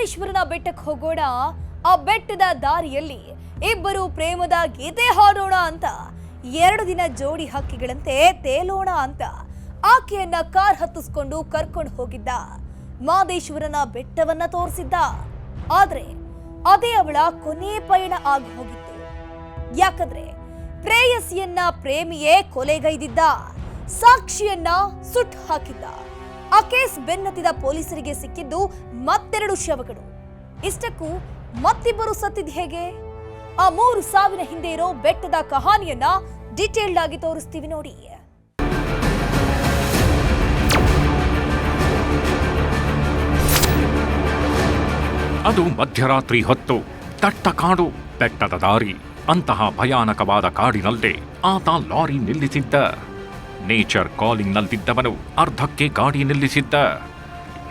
ಮಾದೇಶ್ವರನ ಬೆಟ್ಟಕ್ಕೆ ಹೋಗೋಣ. ಆ ಬೆಟ್ಟದ ದಾರಿಯಲ್ಲಿ ಇಬ್ಬರು ಪ್ರೇಮದ ಗೀತೆ ಹಾಡೋಣ ಅಂತ 2 ದಿನ ಜೋಡಿ ಹಕ್ಕಿಗಳಂತೆ ತೇಲೋಣ ಅಂತ ಆಕೆಯನ್ನ ಕಾರ್ ಹತ್ತಿಸ್ಕೊಂಡು ಕರ್ಕೊಂಡು ಹೋಗಿದ್ದ. ಮಾದೇಶ್ವರನ ಬೆಟ್ಟವನ್ನ ತೋರಿಸಿದ್ದ. ಆದ್ರೆ ಅದೇ ಅವಳ ಕೊನೆ ಪಯಣ ಆಗಿ ಹೋಗಿತ್ತು. ಯಾಕಂದ್ರೆ ಪ್ರೇಯಸಿಯನ್ನ ಪ್ರೇಮಿಯೇ ಕೊಲೆಗೈದಿದ್ದ, ಸಾಕ್ಷಿಯನ್ನ ಸುಟ್ಟು ಹಾಕಿದ್ದ. ಆ ಕೇಸ್ ಬೆನ್ನತ್ತಿದ ಪೊಲೀಸರಿಗೆ ಸಿಕ್ಕಿದ್ದು ಮತ್ತೆರಡು ಶವಗಳು. ಇಷ್ಟಕ್ಕೂ ಮತ್ತಿಬ್ಬರು ಸತ್ತಿದ್ ಹೇಗೆ? ಆ 3 ಸಾವಿನ ಹಿಂದೆ ಇರೋ ಬೆಟ್ಟದ ಕಹಾನಿಯನ್ನ ಡೀಟೇಲ್ಡ್ ಆಗಿ ತೋರಿಸ್ತೀವಿ ನೋಡಿ. ಅದು ಮಧ್ಯರಾತ್ರಿ ಹೊತ್ತು, ದಟ್ಟ ಕಾಡು, ಬೆಟ್ಟದ ದಾರಿ. ಅಂತಹ ಭಯಾನಕವಾದ ಕಾಡಿನಲ್ಲೇ ಆತ ಲಾರಿ ನಿಲ್ಲಿಸಿದ್ದ. ನೇಚರ್ ಕಾಲಿಂಗ್ನಲ್ಲಿದ್ದವನು ಅರ್ಧಕ್ಕೆ ಗಾಡಿ ನಿಲ್ಲಿಸಿದ್ದ.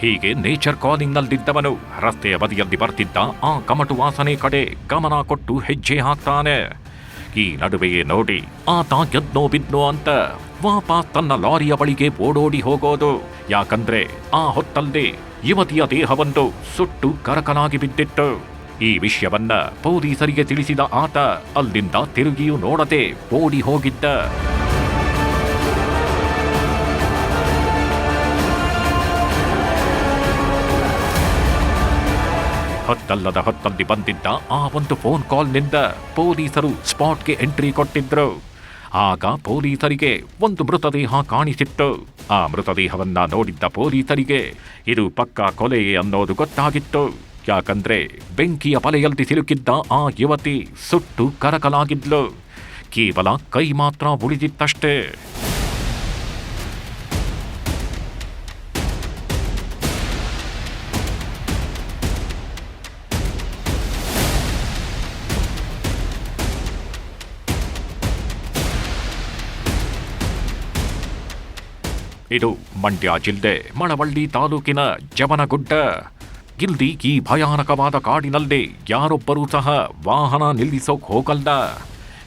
ಹೀಗೆ ನೇಚರ್ ಕಾಲಿಂಗ್ನಲ್ಲಿದ್ದವನು ರಸ್ತೆಯ ಬದಿಯಲ್ಲಿ ಬರ್ತಿದ್ದ ಆ ಕಮಟು ವಾಸನೆ ಕಡೆ ಗಮನ ಕೊಟ್ಟು ಹೆಜ್ಜೆ ಹಾಕ್ತಾನೆ. ಈ ನಡುವೆಯೇ ನೋಡಿ ಆತ ಎದ್ನೋ ಬಿದ್ನೋ ಅಂತ ವಾಪಸ್ ತನ್ನ ಲಾರಿಯ ಬಳಿಗೆ ಓಡೋಡಿ ಹೋಗೋದು. ಯಾಕಂದ್ರೆ ಆ ಹೊತ್ತಲ್ಲೇ ಯುವತಿಯ ದೇಹವೊಂದು ಸುಟ್ಟು ಕರಕಲಾಗಿ ಬಿದ್ದಿತ್ತು. ಈ ವಿಷಯವನ್ನ ಪೊಲೀಸರಿಗೆ ತಿಳಿಸಿದ ಆತ ಅಲ್ಲಿಂದ ತಿರುಗಿಯೂ ನೋಡದೆ ಓಡಿ ಹೋಗಿದ್ದ. ಹೊತ್ತಲ್ಲದ ಹೊತ್ತಲ್ಲಿ ಬಂದಿದ್ದ ಆ ಒಂದು ಫೋನ್ ಕಾಲ್ನಿಂದ ಪೊಲೀಸರು ಸ್ಪಾಟ್ಗೆ ಎಂಟ್ರಿ ಕೊಟ್ಟಿದ್ರು. ಆಗ ಪೊಲೀಸರಿಗೆ ಒಂದು ಮೃತದೇಹ ಕಾಣಿಸಿತ್ತು. ಆ ಮೃತದೇಹವನ್ನ ನೋಡಿದ್ದ ಪೊಲೀಸರಿಗೆ ಇದು ಪಕ್ಕಾ ಕೊಲೆಯೇ ಅನ್ನೋದು ಗೊತ್ತಾಗಿತ್ತು. ಯಾಕಂದ್ರೆ ಬೆಂಕಿಯ ಬಲೆಯಲ್ಲಿ ಸಿಲುಕಿದ್ದ ಆ ಯುವತಿ ಸುಟ್ಟು ಕರಕಲಾಗಿದ್ಲು. ಕೇವಲ ಕೈ ಮಾತ್ರ ಉಳಿದಿತ್ತಷ್ಟೇ. ಇದು ಮಂಡ್ಯ ಜಿಲ್ಲೆ ಮಳವಳ್ಳಿ ತಾಲೂಕಿನ ಜವನಗುಡ್ಡ. ಇಲ್ಲಿ ಈ ಭಯಾನಕವಾದ ಕಾಡಿನಲ್ಲಿ ಯಾರೊಬ್ಬರೂ ಸಹ ವಾಹನ ನಿಲ್ಲಿಸೋಕ್ ಹೋಗಲ್ಲ.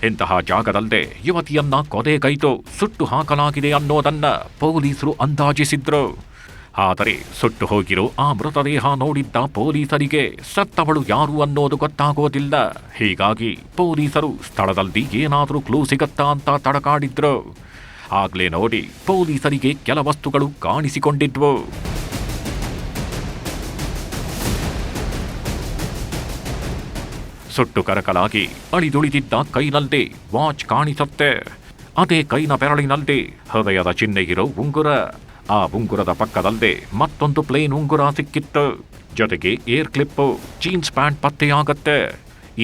ಇಂತಹ ಜಾಗದಲ್ಲೇ ಯುವತಿಯನ್ನ ಕೊಲೆಗೈದು ಸುಟ್ಟು ಹಾಕಲಾಗಿದೆ ಅನ್ನೋದನ್ನ ಪೊಲೀಸರು ಅಂದಾಜಿಸಿದ್ರು. ಆದರೆ ಸುಟ್ಟು ಹೋಗಿರೋ ಆ ಮೃತದೇಹ ನೋಡಿದ್ದ ಪೊಲೀಸರಿಗೆ ಸತ್ತವಳು ಯಾರು ಅನ್ನೋದು ಗೊತ್ತಾಗೋದಿಲ್ಲ. ಹೀಗಾಗಿ ಪೊಲೀಸರು ಸ್ಥಳದಲ್ಲಿ ಏನಾದರೂ ಕ್ಲೂ ಸಿಗತ್ತಾ ಅಂತ ತಡಕಾಡಿದ್ರು. ಆಗ್ಲೇ ನೋಡಿ ಪೊಲೀಸರಿಗೆ ಕೆಲ ವಸ್ತುಗಳು ಕಾಣಿಸಿಕೊಂಡಿದ್ವು. ಸುಟ್ಟು ಕರಕಲಾಗಿ ಅಳಿದುಳಿದಿದ್ದ ಕೈನಲ್ಲಿ ವಾಚ್ ಕಾಣಿಸುತ್ತೆ. ಅದೇ ಕೈನ ಬೆರಳಿನಲ್ಲಿ ಹೃದಯದ ಚಿಹ್ನೆ ಇರೋ ಉಂಗುರ. ಆ ಉಂಗುರದ ಪಕ್ಕದಲ್ಲೇ ಮತ್ತೊಂದು ಪ್ಲೇನ್ ಉಂಗುರ ಸಿಕ್ಕಿತ್ತು. ಜೊತೆಗೆ ಏರ್ ಕ್ಲಿಪ್ಪು, ಜೀನ್ಸ್ ಪ್ಯಾಂಟ್ ಪತ್ತೆಯಾಗತ್ತೆ.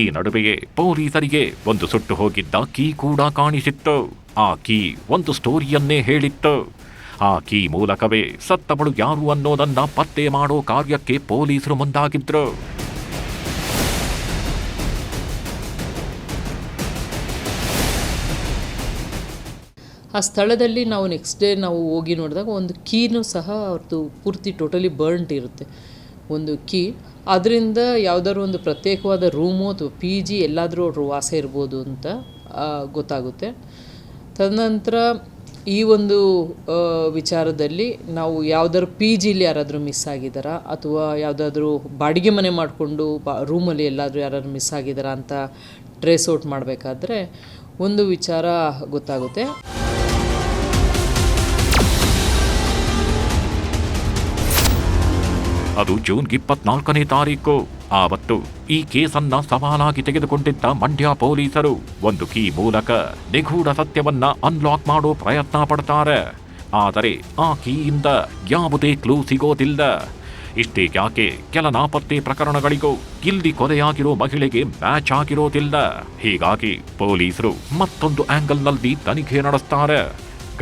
ಈ ನಡುವೆಯೇ ಪೊಲೀಸರಿಗೆ ಒಂದು ಸುಟ್ಟು ಹೋಗಿದ್ದ ಕೀ ಕೂಡ ಕಾಣಿಸಿತ್ತು. ಆ ಕೀ ಒಂದು ಸ್ಟೋರಿಯನ್ನೇ ಹೇಳಿತ್ತು. ಆ ಕೀ ಮೂಲಕವೇ ಸತ್ತವಳು ಯಾರು ಅನ್ನೋದನ್ನ ಪತ್ತೆ ಮಾಡೋ ಕಾರ್ಯಕ್ಕೆ ಪೊಲೀಸರು ಮುಂದಾಗಿದ್ರು. ಆ ಸ್ಥಳದಲ್ಲಿ ನಾವು ನೆಕ್ಸ್ಟ್ ಡೇ ನಾವು ಹೋಗಿ ನೋಡಿದಾಗ ಒಂದು ಕೀನೂ ಸಹ ಅವ್ರದ್ದು ಪೂರ್ತಿ ಟೋಟಲಿ ಬರ್ನ್ಟ್ ಇರುತ್ತೆ. ಒಂದು ಕೀ, ಅದರಿಂದ ಯಾವುದಾದ್ರು ಒಂದು ಪ್ರತ್ಯೇಕವಾದ ರೂಮು ಅಥವಾ PG ಎಲ್ಲಾದರೂ ಅವ್ರ ವಾಸ ಇರ್ಬೋದು ಅಂತ ಗೊತ್ತಾಗುತ್ತೆ. ತದನಂತರ ಈ ಒಂದು ವಿಚಾರದಲ್ಲಿ ನಾವು ಯಾವುದಾದ್ರು PGಲಿ ಯಾರಾದರೂ ಮಿಸ್ ಆಗಿದ್ದಾರಾ ಅಥವಾ ಯಾವುದಾದ್ರೂ ಬಾಡಿಗೆ ಮನೆ ಮಾಡಿಕೊಂಡು ರೂಮಲ್ಲಿ ಎಲ್ಲಾದರೂ ಯಾರಾದರೂ ಮಿಸ್ ಆಗಿದ್ದಾರಾ ಅಂತ ಟ್ರೇಸ್ ಔಟ್ ಮಾಡಬೇಕಾದ್ರೆ ಒಂದು ವಿಚಾರ ಗೊತ್ತಾಗುತ್ತೆ. ಅದು ಜೂನ್ 24ನೇ ತಾರೀಕು. ಆವತ್ತು ಈ ಕೇಸನ್ನ ಸವಾಲಾಗಿ ತೆಗೆದುಕೊಂಡಿದ್ದ ಮಂಡ್ಯ ಪೊಲೀಸರು ಒಂದು ಕೀ ಮೂಲಕ ನಿಗೂಢ ಸತ್ಯವನ್ನ ಅನ್ಲಾಕ್ ಮಾಡೋ ಪ್ರಯತ್ನ ಪಡ್ತಾರೆ. ಆದರೆ ಆ ಕೀಯಿಂದ ಯಾವುದೇ ಕ್ಲೂ ಸಿಗೋದಿಲ್ಲ. ಇಷ್ಟೇ ಯಾಕೆ ಕೆಲ ನಾಪತ್ತೆ ಪ್ರಕರಣಗಳಿಗೂ ಇಲ್ಲಿ ಕೊಲೆಯಾಗಿರೋ ಮಹಿಳೆಗೆ ಮ್ಯಾಚ್ ಆಗಿರೋದಿಲ್ಲ. ಹೀಗಾಗಿ ಪೊಲೀಸರು ಮತ್ತೊಂದು ಆಂಗಲ್ನಲ್ಲಿ ತನಿಖೆ ನಡೆಸ್ತಾರೆ.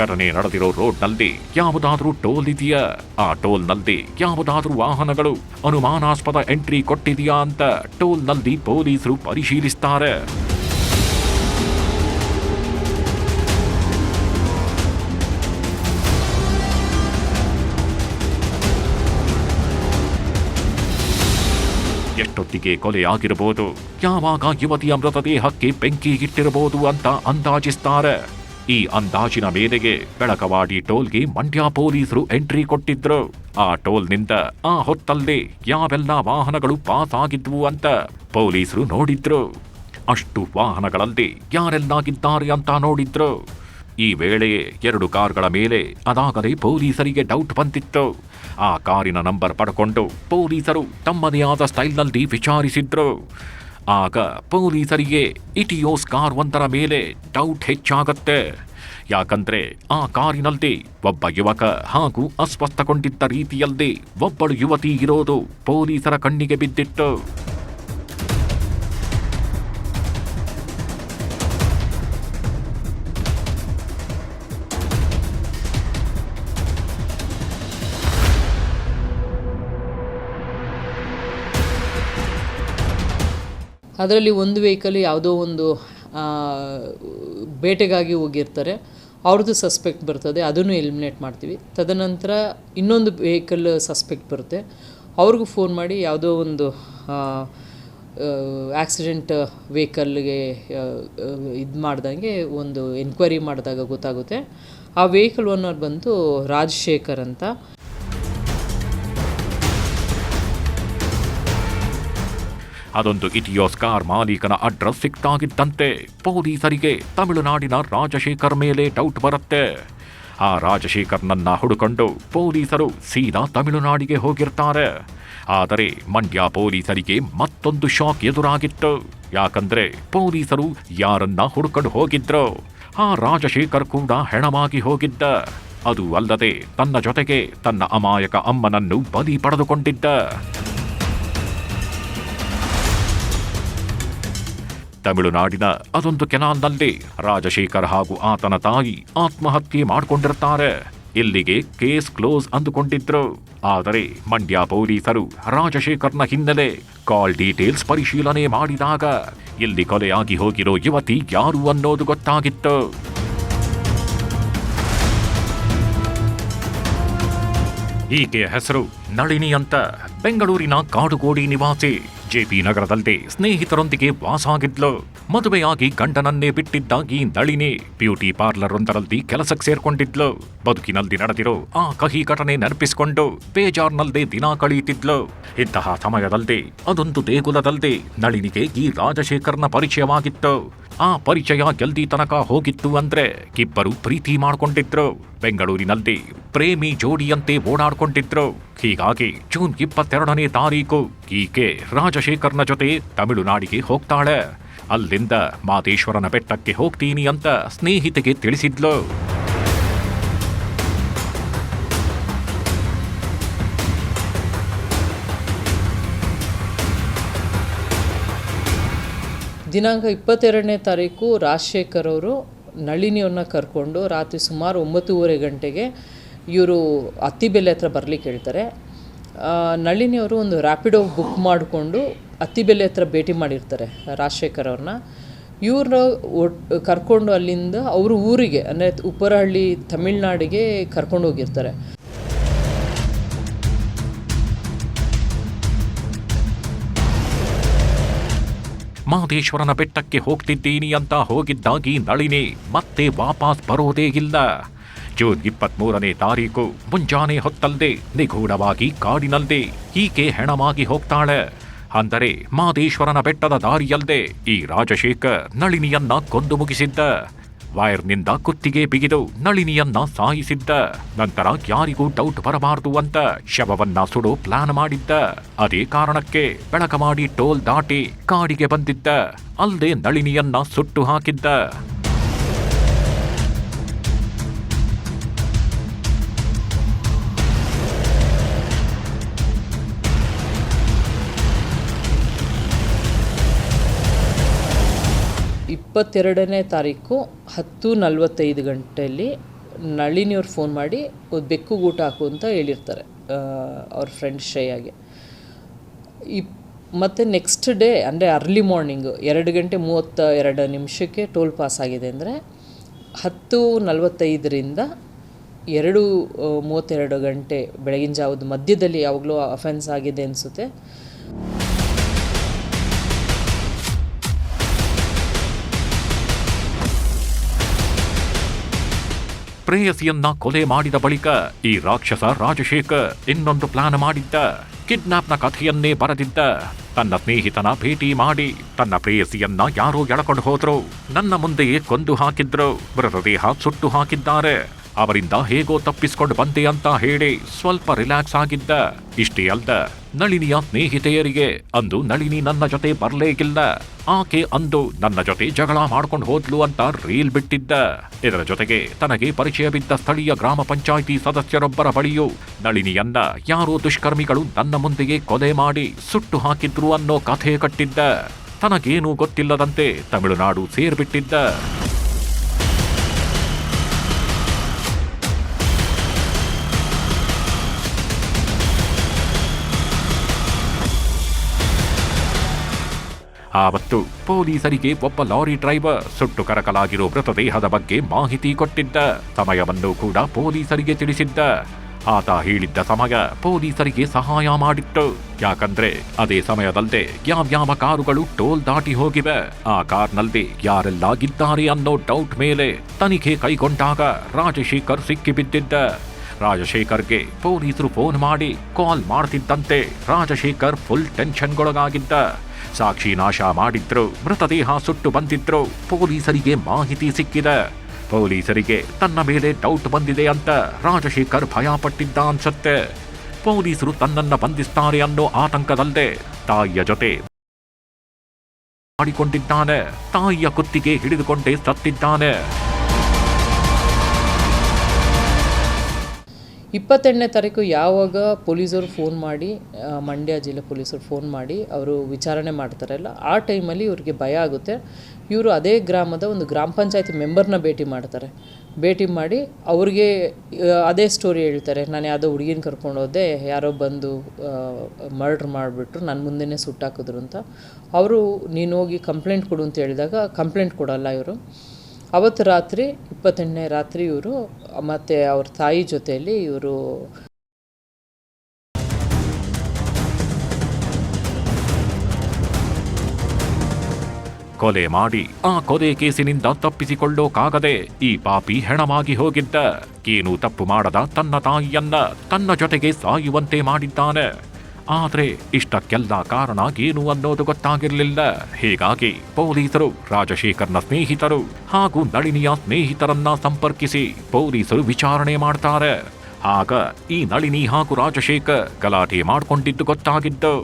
ಘಟನೆ ನಡೆದಿರೋ ರೋಡ್ನಲ್ಲಿ ಯಾವುದಾದ್ರೂ ಟೋಲ್ ಇದೆಯಾ, ಆ ಟೋಲ್ನಲ್ಲಿ ಯಾವುದಾದ್ರೂ ವಾಹನಗಳು ಅನುಮಾನಾಸ್ಪದ ಎಂಟ್ರಿ ಕೊಟ್ಟಿದೆಯಾ ಅಂತ ಟೋಲ್ನಲ್ಲಿ ಪೊಲೀಸರು ಪರಿಶೀಲಿಸ್ತಾರೆ. ಎಷ್ಟೊತ್ತಿಗೆ ಕೊಲೆಯಾಗಿರಬಹುದು, ಯಾವಾಗ ಯುವತಿಯ ಮೃತದೇಹಕ್ಕೆ ಬೆಂಕಿ ಇಟ್ಟಿರಬಹುದು ಅಂತ ಅಂದಾಜಿಸ್ತಾರೆ. ಈ ಅಂದಾಜಿನ ಮೇರೆಗೆ ಬೆಳಕವಾಡಿ ಟೋಲ್ಗೆ ಮಂಡ್ಯ ಪೊಲೀಸರು ಎಂಟ್ರಿ ಕೊಟ್ಟಿದ್ರು. ಆ ಟೋಲ್ನಿಂದ ಆ ಹೊತ್ತಲ್ಲೇ ಯಾವೆಲ್ಲ ವಾಹನಗಳು ಪಾಸ್ ಆಗಿದ್ವು ಅಂತ ಪೊಲೀಸರು ನೋಡಿದ್ರು. ಅಷ್ಟು ವಾಹನಗಳಲ್ಲಿ ಯಾರೆಲ್ಲಾಗಿದ್ದಾರೆ ಅಂತ ನೋಡಿದ್ರು. ಈ ವೇಳೆಯೇ 2 ಕಾರ್ಗಳ ಮೇಲೆ ಅದಾಗಲೇ ಪೊಲೀಸರಿಗೆ ಡೌಟ್ ಬಂದಿತ್ತು. ಆ ಕಾರಿನ ನಂಬರ್ ಪಡ್ಕೊಂಡು ಪೊಲೀಸರು ತಮ್ಮದೇ ಆದ ಸ್ಟೈಲ್ನಲ್ಲಿ ವಿಚಾರಿಸಿದ್ರು. ಆಗ ಪೊಲೀಸರಿಗೆ ಇಟಿಯೋಸ್ ಕಾರ್ ಒಂದರ ಮೇಲೆ ಡೌಟ್ ಹೆಚ್ಚಾಗತ್ತೆ. ಯಾಕಂದ್ರೆ ಆ ಕಾರಿನಲ್ಲಿ ಒಬ್ಬ ಯುವಕ ಹಾಗೂ ಅಸ್ವಸ್ಥಗೊಂಡಿದ್ದ ರೀತಿಯಲ್ಲಿ ಒಬ್ಬಳು ಯುವತಿ ಇರೋದು ಪೊಲೀಸರ ಕಣ್ಣಿಗೆ ಬಿದ್ದಿತ್ತು. ಅದರಲ್ಲಿ ಒಂದು ವೆಹಿಕಲ್ ಯಾವುದೋ ಒಂದು ಬೇಟೆಗಾಗಿ ಹೋಗಿರ್ತಾರೆ, ಅವ್ರದ್ದು ಸಸ್ಪೆಕ್ಟ್ ಬರ್ತದೆ, ಅದನ್ನು ಎಲಿಮಿನೇಟ್ ಮಾಡ್ತೀವಿ. ತದನಂತರ ಇನ್ನೊಂದು ವೆಹಿಕಲ್ ಸಸ್ಪೆಕ್ಟ್ ಬರುತ್ತೆ, ಅವ್ರಿಗೂ ಫೋನ್ ಮಾಡಿ ಯಾವುದೋ ಒಂದು ಆಕ್ಸಿಡೆಂಟ್ ವೆಹಿಕಲ್ಗೆ ಇದು ಮಾಡ್ದಂಗೆ ಒಂದು ಎನ್ಕ್ವೈರಿ ಮಾಡಿದಾಗ ಗೊತ್ತಾಗುತ್ತೆ. ಆ ವೆಹಿಕಲ್ ಓನರ್ ಬಂದು ರಾಜಶೇಖರ್ ಅಂತ. ಅದೊಂದು ಇಟಿಯೋಸ್ ಕಾರ್ ಮಾಲೀಕನ ಅಡ್ರೆಸ್ ಸಿಕ್ತಾಗಿದ್ದಂತೆ ಪೊಲೀಸರಿಗೆ ತಮಿಳುನಾಡಿನ ರಾಜಶೇಖರ್ ಮೇಲೆ ಡೌಟ್ ಬರುತ್ತೆ. ಆ ರಾಜಶೇಖರ್ನನ್ನ ಹುಡುಕೊಂಡು ಪೊಲೀಸರು ಸೀದಾ ತಮಿಳುನಾಡಿಗೆ ಹೋಗಿರ್ತಾರೆ. ಆದರೆ ಮಂಡ್ಯ ಪೊಲೀಸರಿಗೆ ಮತ್ತೊಂದು ಶಾಕ್ ಎದುರಾಗಿತ್ತು. ಯಾಕಂದ್ರೆ ಪೊಲೀಸರು ಯಾರನ್ನ ಹುಡುಕೊಂಡು ಹೋಗಿದ್ರು, ಆ ರಾಜಶೇಖರ್ ಕೂಡ ಹೆಣವಾಗಿ ಹೋಗಿದ್ದ. ಅದು ಅಲ್ಲದೆ ತನ್ನ ಜೊತೆಗೆ ತನ್ನ ಅಮಾಯಕ ಅಮ್ಮನನ್ನು ಬಲಿ ಪಡೆದುಕೊಂಡಿದ್ದ. ತಮಿಳುನಾಡಿನ ಅದೊಂದು ಕೆನಾಲ್ನಲ್ಲಿ ರಾಜಶೇಖರ್ ಹಾಗೂ ಆತನ ತಾಯಿ ಆತ್ಮಹತ್ಯೆ ಮಾಡಿಕೊಂಡಿರ್ತಾರೆ. ಇಲ್ಲಿಗೆ ಕೇಸ್ ಕ್ಲೋಸ್ ಅಂದುಕೊಂಡಿದ್ರು. ಆದರೆ ಮಂಡ್ಯ ಪೊಲೀಸರು ರಾಜಶೇಖರ್ನ ಹಿನ್ನೆಲೆ ಕಾಲ್ ಡೀಟೇಲ್ಸ್ ಪರಿಶೀಲನೆ ಮಾಡಿದಾಗ ಇಲ್ಲಿ ಕೊಲೆಯಾಗಿ ಹೋಗಿರೋ ಯುವತಿ ಯಾರು ಅನ್ನೋದು ಗೊತ್ತಾಗಿತ್ತು. ಈಕೆಯ ಹೆಸರು ನಳಿನಿ ಅಂತ. ಬೆಂಗಳೂರಿನ ಕಾಡುಗೋಡಿ ನಿವಾಸಿ. ಜೆಪಿ ನಗರದಲ್ಲಿ ಸ್ನೇಹಿತರೊಂದಿಗೆ ವಾಸಾಗಿದ್ಲು. ಮದುವೆಯಾಗಿ ಗಂಡನನ್ನೇ ಬಿಟ್ಟಿದ್ದ ಈ ನಳಿನಿ ಬ್ಯೂಟಿ ಪಾರ್ಲರ್ ಒಂದರಲ್ಲಿ ಕೆಲಸಕ್ಕೆ ಸೇರ್ಕೊಂಡಿದ್ಲು. ಬದುಕಿನಲ್ಲಿ ನಡೆದಿರೋ ಆ ಕಹಿ ಘಟನೆ ನೆನಪಿಸಿಕೊಂಡು ಬೇಜಾರ್ನಲ್ಲೇ ದಿನ ಕಳೆಯುತ್ತಿದ್ಲು. ಇಂತಹ ಸಮಯದಲ್ಲಿ ಅದೊಂದು ದೇಗುಲದಲ್ಲಿ ನಳಿನಿಗೆ ಈ ರಾಜಶೇಖರ್ನ ಪರಿಚಯವಾಗಿತ್ತು. ಆ ಪರಿಚಯ ಎಲ್ಲಿ ತನಕ ಹೋಗಿತ್ತು ಅಂದ್ರೆ ಇಬ್ಬರು ಪ್ರೀತಿ ಮಾಡ್ಕೊಂಡಿದ್ರು. ಬೆಂಗಳೂರಿನಲ್ಲಿ ಪ್ರೇಮಿ ಜೋಡಿಯಂತೆ ಓಡಾಡ್ಕೊಂಡಿದ್ರು. ಹೀಗಾಗಿ ಜೂನ್ 22ನೇ ತಾರೀಕು ಈಕೆ ರಾಜಶೇಖರ್ನ ಜೊತೆ ತಮಿಳುನಾಡಿಗೆ ಹೋಗ್ತಾಳೆ. ಅಲ್ಲಿಂದ ಮಾದೇಶ್ವರನ ಬೆಟ್ಟಕ್ಕೆ ಹೋಗ್ತೀನಿ ಅಂತ ಸ್ನೇಹಿತೆಗೆ ತಿಳಿಸಿದ್ಲು. ದಿನಾಂಕ 22ನೇ ತಾರೀಕು ರಾಜಶೇಖರ್ ಅವರು ನಳಿನಿಯವ್ರನ್ನ ಕರ್ಕೊಂಡು ರಾತ್ರಿ ಸುಮಾರು 9:30 ಗಂಟೆಗೆ ಇವರು ಅತ್ತಿಬೆಲೆ ಹತ್ರ ಬರಲಿಕ್ಕೆ ಹೇಳ್ತಾರೆ. ನಳಿನಿಯವರು ಒಂದು ರ್ಯಾಪಿಡೋ ಬುಕ್ ಮಾಡಿಕೊಂಡು ಅತ್ತಿಬೆಲೆ ಹತ್ರ ಭೇಟಿ ಮಾಡಿರ್ತಾರೆ ರಾಜಶೇಖರ್ ಅವ್ರನ್ನ. ಇವ್ರನ್ನ ಕರ್ಕೊಂಡು ಅಲ್ಲಿಂದ ಅವರು ಊರಿಗೆ ಅಂದರೆ ಉಪ್ಪರಹಳ್ಳಿ ತಮಿಳ್ನಾಡಿಗೆ ಕರ್ಕೊಂಡು ಹೋಗಿರ್ತಾರೆ. ಮಾದೇಶ್ವರನ ಬೆಟ್ಟಕ್ಕೆ ಹೋಗ್ತಿದ್ದೀನಿ ಅಂತ ಹೋಗಿದ್ದಾಗಿ ನಳಿನಿ ಮತ್ತೆ ವಾಪಸ್ ಬರೋದೇ ಇಲ್ಲ. ಜೂನ್ 23ನೇ ತಾರೀಕು ಮುಂಜಾನೆ ಹೊತ್ತಲ್ಲದೆ ನಿಗೂಢವಾಗಿ ಕಾಡಿನಲ್ಲದೆ ಈಕೆ ಹೆಣವಾಗಿ ಹೋಗ್ತಾಳೆ. ಅಂದರೆ ಮಾದೇಶ್ವರನ ಬೆಟ್ಟದ ದಾರಿಯಲ್ಲದೆ ಈ ರಾಜಶೇಖರ್ ನಳಿನಿಯನ್ನ ಕೊಂದು ಮುಗಿಸಿದ್ದ. ವೈರ್ನಿಂದ ಕುತ್ತಿಗೆ ಬಿಗಿದು ನಳಿನಿಯನ್ನ ಸಾಯಿಸಿದ್ದ. ನಂತರ ಯಾರಿಗೂ ಡೌಟ್ ಬರಬಾರದು ಅಂತ ಶವವನ್ನ ಸುಡೋ ಪ್ಲಾನ್ ಮಾಡಿದ್ದ. ಅದೇ ಕಾರಣಕ್ಕೆ ಬೆಳಕವಾಡಿ ಟೋಲ್ ದಾಟಿ ಕಾಡಿಗೆ ಬಂದಿದ್ದ. ಅಲ್ಲದೆ ನಳಿನಿಯನ್ನ ಸುಟ್ಟು ಹಾಕಿದ್ದ. ಇಪ್ಪತ್ತೆರಡನೇ ತಾರೀಕು 10:45 ಗಂಟೆಯಲ್ಲಿ ನಳಿನಿಯವ್ರು ಫೋನ್ ಮಾಡಿ ಒಂದು ಬೆಕ್ಕು ಊಟ ಹಾಕು ಅಂತ ಹೇಳಿರ್ತಾರೆ ಅವ್ರ ಫ್ರೆಂಡ್ ಶ್ರೇಯಾಗೆ. ಮತ್ತು ನೆಕ್ಸ್ಟ್ ಡೇ ಅಂದರೆ ಅರ್ಲಿ ಮಾರ್ನಿಂಗು 2:32 ಟೋಲ್ ಪಾಸ್ ಆಗಿದೆ. ಅಂದರೆ 10:45ರಿಂದ 2:32 ಗಂಟೆ ಬೆಳಗಿನ ಜಾವದ ಮಧ್ಯದಲ್ಲಿ ಯಾವಾಗಲೂ ಅಫೆನ್ಸ್ ಆಗಿದೆ ಅನಿಸುತ್ತೆ. ಪ್ರೇಯಸಿಯನ್ನ ಕೊಲೆ ಮಾಡಿದ ಬಳಿಕ ಈ ರಾಕ್ಷಸ ರಾಜಶೇಖರ್ ಇನ್ನೊಂದು ಪ್ಲಾನ್ ಮಾಡಿದ್ದ. ಕಿಡ್ನಾಪ್ನ ಕಥೆಯನ್ನೇ ಬರೆದಿದ್ದ. ತನ್ನ ಸ್ನೇಹಿತನ ಭೇಟಿ ಮಾಡಿ ತನ್ನ ಪ್ರೇಯಸಿಯನ್ನ ಯಾರೋ ಎಳಕೊಂಡು ಹೋದ್ರು, ನನ್ನ ಮುಂದೆಯೇ ಕೊಂದು ಹಾಕಿದ್ರು, ಮೃತದೇಹ ಸುಟ್ಟು ಹಾಕಿದ್ದಾರೆ, ಅವರಿಂದ ಹೇಗೋ ತಪ್ಪಿಸ್ಕೊಂಡು ಬಂದೆ ಅಂತ ಹೇಳಿ ಸ್ವಲ್ಪ ರಿಲ್ಯಾಕ್ಸ್ ಆಗಿದ್ದ. ಇಷ್ಟೇ ಅಲ್ದ, ನಳಿನಿಯ ಸ್ನೇಹಿತೆಯರಿಗೆ ಅಂದು ನಳಿನಿ ನನ್ನ ಜೊತೆ ಬರ್ಲೇಗಿಲ್ಲ, ಆಕೆ ಅಂದು ನನ್ನ ಜೊತೆ ಜಗಳ ಮಾಡ್ಕೊಂಡು ಹೋದ್ಲು ಅಂತ ರೀಲ್ ಬಿಟ್ಟಿದ್ದ. ಇದರ ಜೊತೆಗೆ ತನಗೆ ಪರಿಚಯವಿದ್ದ ಸ್ಥಳೀಯ ಗ್ರಾಮ ಪಂಚಾಯಿತಿ ಸದಸ್ಯರೊಬ್ಬರ ಬಳಿಯೂ ನಳಿನಿಯನ್ನ ಯಾರೋ ದುಷ್ಕರ್ಮಿಗಳು ನನ್ನ ಮುಂದೆಯೇ ಕೊಲೆ ಮಾಡಿ ಸುಟ್ಟು ಹಾಕಿದ್ರು ಅನ್ನೋ ಕಥೆ ಕಟ್ಟಿದ್ದ. ತನಗೇನೂ ಗೊತ್ತಿಲ್ಲದಂತೆ ತಮಿಳುನಾಡು ಸೇರ್ಬಿಟ್ಟಿದ್ದ. ಆವತ್ತು ಪೊಲೀಸರಿಗೆ ಒಬ್ಬ ಲಾರಿ ಡ್ರೈವರ್ ಸುಟ್ಟು ಕರಕಲಾಗಿರೋ ಮೃತದೇಹದ ಬಗ್ಗೆ ಮಾಹಿತಿ ಕೊಟ್ಟಿದ್ದ. ಸಮಯವನ್ನು ಕೂಡ ಪೊಲೀಸರಿಗೆ ತಿಳಿಸಿದ್ದ. ಆತ ಹೇಳಿದ್ದ ಸಮಯ ಪೊಲೀಸರಿಗೆ ಸಹಾಯ ಮಾಡಿತ್ತು. ಯಾಕಂದ್ರೆ ಅದೇ ಸಮಯದಲ್ಲದೆ ಯಾವ್ಯಾವ ಕಾರುಗಳು ಟೋಲ್ ದಾಟಿ ಹೋಗಿವೆ, ಆ ಕಾರ್ನಲ್ಲಿ ಯಾರೆಲ್ಲಾಗಿದ್ದಾರೆ ಅನ್ನೋ ಡೌಟ್ ಮೇಲೆ ತನಿಖೆ ಕೈಗೊಂಡಾಗ ರಾಜಶೇಖರ್ ಸಿಕ್ಕಿಬಿದ್ದಿದ್ದ. ರಾಜಶೇಖರ್ಗೆ ಪೊಲೀಸರು ಫೋನ್ ಮಾಡಿ ಕಾಲ್ ಮಾಡ್ತಿದ್ದಂತೆ ರಾಜಶೇಖರ್ ಫುಲ್ ಟೆನ್ಷನ್ಗೊಳಗಾಗಿದ್ದ. ಸಾಕ್ಷಿ ನಾಶ ಮಾಡಿದ್ರು, ಮೃತದೇಹ ಸುಟ್ಟು ಬಂದಿದ್ರು, ಪೊಲೀಸರಿಗೆ ಮಾಹಿತಿ ಸಿಕ್ಕಿದೆ. ಪೊಲೀಸರಿಗೆ ತನ್ನ ಮೇಲೆ ಡೌಟ್ ಬಂದಿದೆ ಅಂತ ರಾಜಶೇಖರ್ ಭಯ ಪಟ್ಟಿದ್ದ ಅನ್ಸತ್ತೆ. ಪೊಲೀಸರು ತನ್ನನ್ನ ಬಂಧಿಸ್ತಾರೆ ಅನ್ನೋ ಆತಂಕದಲ್ಲದೆ ತಾಯಿಯ ಜೊತೆ ಮಾಡಿಕೊಂಡಿದ್ದಾನೆ. ತಾಯಿಯ ಕುತ್ತಿಗೆ ಹಿಡಿದುಕೊಂಡೇ ಸತ್ತಿದ್ದಾನೆ. 28ನೇ ತಾರೀಕು ಯಾವಾಗ ಪೊಲೀಸರು ಫೋನ್ ಮಾಡಿ, ಮಂಡ್ಯ ಜಿಲ್ಲೆ ಪೊಲೀಸರು ಫೋನ್ ಮಾಡಿ ಅವರು ವಿಚಾರಣೆ ಮಾಡ್ತಾರಲ್ಲ, ಆ ಟೈಮಲ್ಲಿ ಇವ್ರಿಗೆ ಭಯ ಆಗುತ್ತೆ. ಇವರು ಅದೇ ಗ್ರಾಮದ ಒಂದು ಗ್ರಾಮ ಪಂಚಾಯತಿ ಮೆಂಬರ್ನ ಭೇಟಿ ಮಾಡ್ತಾರೆ. ಭೇಟಿ ಮಾಡಿ ಅವ್ರಿಗೆ ಅದೇ ಸ್ಟೋರಿ ಹೇಳ್ತಾರೆ. ನಾನು ಯಾವುದೋ ಹುಡುಗಿನ ಕರ್ಕೊಂಡು ಹೋದೆ, ಯಾರೋ ಬಂದು ಮರ್ಡ್ರ್ ಮಾಡಿಬಿಟ್ರು, ನನ್ನ ಮುಂದೆನೇ ಸುಟ್ಟಾಕಿದ್ರು ಅಂತ. ಅವರು ನೀನು ಹೋಗಿ ಕಂಪ್ಲೇಂಟ್ ಕೊಡು ಅಂತ ಹೇಳಿದಾಗ ಕಂಪ್ಲೇಂಟ್ ಕೊಡಲ್ಲ ಇವರು. ಅವತ್ತು ರಾತ್ರಿ 28ನೇ ರಾತ್ರಿ ಇವರು ಮತ್ತು ಅವ್ರ ತಾಯಿ ಜೊತೆಯಲ್ಲಿ ಇವರು ಕೊಲೆ ಮಾಡಿ ಆ ಕೊಲೆ ಕೇಸಿನಿಂದ ತಪ್ಪಿಸಿಕೊಳ್ಳೋಕಾಗದೆ ಈ ಪಾಪಿ ಹೆಣವಾಗಿ ಹೋಗಿದ್ದ. ಏನೂ ತಪ್ಪು ಮಾಡದ ತನ್ನ ತಾಯಿಯನ್ನ ತನ್ನ ಜೊತೆಗೆ ಸಾಯುವಂತೆ ಮಾಡಿದ್ದಾನೆ. ಆದ್ರೆ ಇಷ್ಟಕ್ಕೆಲ್ಲ ಕಾರಣ ಏನು ಅನ್ನೋದು ಗೊತ್ತಾಗಿರಲಿಲ್ಲ. ಹೀಗಾಗಿ ಪೊಲೀಸರು ರಾಜಶೇಖರ್ನ ಸ್ನೇಹಿತರು ಹಾಗೂ ನಳಿನಿಯ ಸ್ನೇಹಿತರನ್ನ ಸಂಪರ್ಕಿಸಿ ಪೊಲೀಸರು ವಿಚಾರಣೆ ಮಾಡ್ತಾರೆ. ಆಗ ಈ ನಳಿನಿ ಹಾಗೂ ರಾಜಶೇಖರ್ ಗಲಾಟೆ ಮಾಡ್ಕೊಂಡಿದ್ದು ಗೊತ್ತಾಗಿದ್ದು.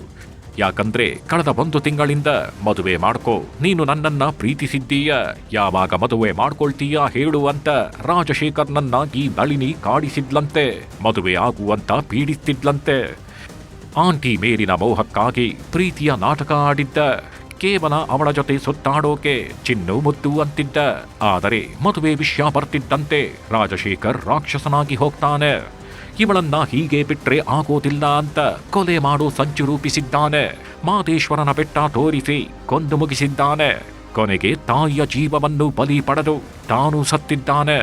ಯಾಕಂದ್ರೆ ಕಳೆದ 1 ತಿಂಗಳಿಂದ ಮದುವೆ ಮಾಡ್ಕೋ, ನೀನು ನನ್ನನ್ನ ಪ್ರೀತಿಸಿದ್ದೀಯ, ಯಾವಾಗ ಮದುವೆ ಮಾಡ್ಕೊಳ್ತೀಯ ಹೇಳು ಅಂತ ರಾಜಶೇಖರ್ನನ್ನ ಈ ನಳಿನಿ ಕಾಡಿಸಿದ್ಲಂತೆ. ಮದುವೆ ಆಗುವಂತ ಪೀಡಿಸ್ತಿದ್ಲಂತೆ. ಆಂಟಿ ಮೇಲಿನ ಮೋಹಕ್ಕಾಗಿ ಪ್ರೀತಿಯ ನಾಟಕ ಆಡಿದ್ದ. ಕೇವಲ ಅವಳ ಜೊತೆ ಸುತ್ತಾಡೋಕೆ ಚಿನ್ನು ಮುದ್ದು ಅಂತಿದ್ದ. ಆದರೆ ಮದುವೆ ವಿಷಯ ಬರ್ತಿದ್ದಂತೆ ರಾಜಶೇಖರ್ ರಾಕ್ಷಸನಾಗಿ ಹೋಗ್ತಾನೆ. ಇವಳನ್ನ ಹೀಗೆ ಬಿಟ್ರೆ ಆಗೋದಿಲ್ಲ ಅಂತ ಕೊಲೆ ಮಾಡೋ ಸಂಚು ರೂಪಿಸಿದ್ದಾನೆ. ಮಾದೇಶ್ವರನ ಬೆಟ್ಟ ತೋರಿಸಿ ಕೊಂದು ಮುಗಿಸಿದ್ದಾನೆ. ಕೊನೆಗೆ ತಾಯಿಯ ಜೀವವನ್ನು ಬಲಿ ಪಡೆದು ತಾನು ಸತ್ತಿದ್ದಾನೆ.